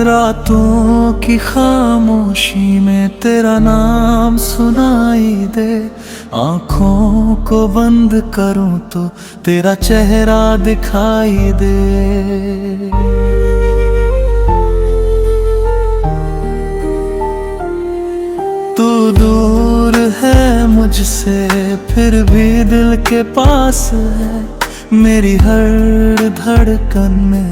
रातों की खामोशी में तेरा नाम सुनाई दे। आँखों को बंद करूं तो तेरा चेहरा दिखाई दे। तू दूर है मुझसे फिर भी दिल के पास है। मेरी हर धड़कन में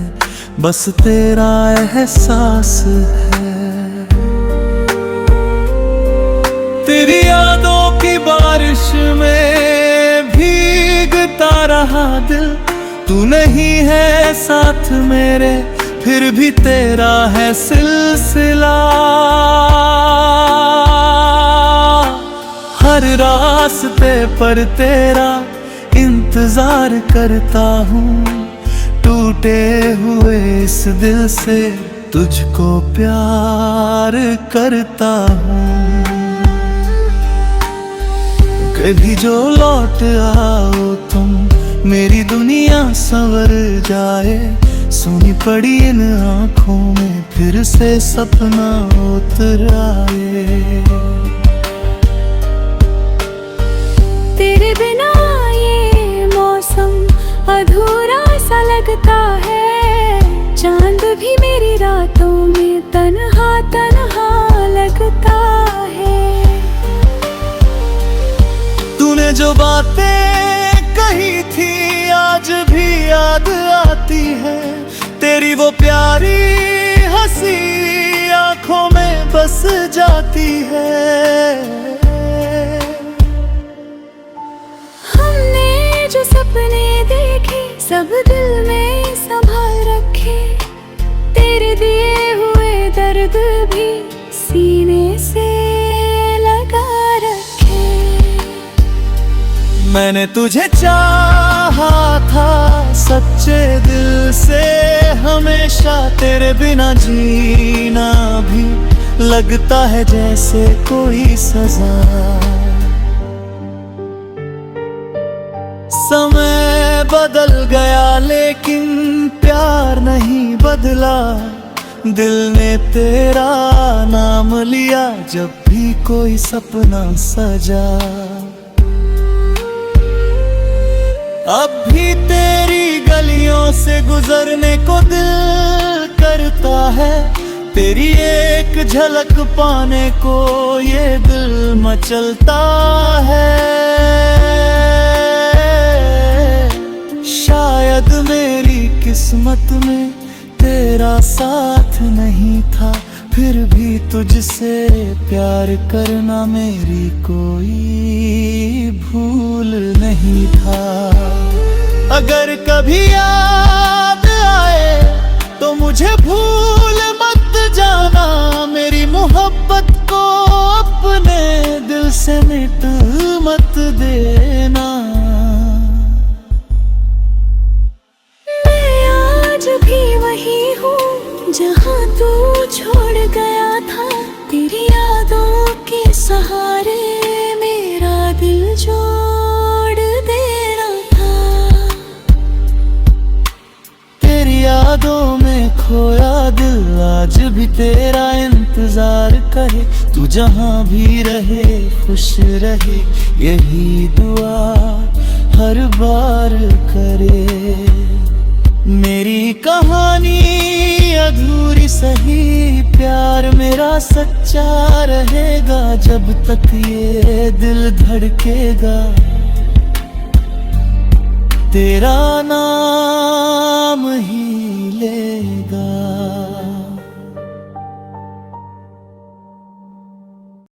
बस तेरा एहसास है। तेरी यादों की बारिश में भीगता रहा दिल। तू नहीं है साथ मेरे फिर भी तेरा है सिलसिला। हर रास्ते पर तेरा इंतजार करता हूँ। टूटे हुए इस दिल से तुझको प्यार करता हूँ। कभी जो लौट आओ तुम मेरी दुनिया संवर जाए। सुनी पड़ी इन आँखों में फिर से सपना उतर आए। तेरे बिना ये मौसम अधूरा सा लगता है। चांद भी मेरी रातों में तन्हा तन्हा लगता है। तूने जो बातें कही थी आज भी याद आती है। तेरी वो प्यारी हंसी आंखों में बस जाती है। हमने जो सपने देखे सब दिल में संभाल रखे। तेरे दिए हुए दर्द भी सीने से लगा रखे। मैंने तुझे चाहा था सच्चे दिल से हमेशा। तेरे बिना जीना भी लगता है जैसे कोई सजा। समय बदल गया लेकिन प्यार नहीं बदला। दिल ने तेरा नाम लिया जब भी कोई सपना सजा। अब भी तेरी गलियों से गुजरने को दिल करता है। तेरी एक झलक पाने को ये दिल मचलता है। शायद मेरी किस्मत में तेरा साथ नहीं था फिर भी तुझसे प्यार करना मेरी कोई भूल नहीं था। अगर कभी याद आए तो मुझे भूल मत जाना। मेरी मोहब्बत को अपने दिल से मिट मत देना। मैं आज भी वही हूँ जहाँ तू छोड़ गया था। तेरी यादों के सहारे मेरा दिल जोड़ देना था। तेरी यादों में खोया दिल आज भी तेरा इंतजार करे। तू जहाँ भी रहे खुश रहे यही दुआ हर बार करे। मेरी कहानी अधूरी सही प्यार मेरा सच्चा रहेगा जब तक ये दिल धड़केगा। तेरा नाम ही लेगा।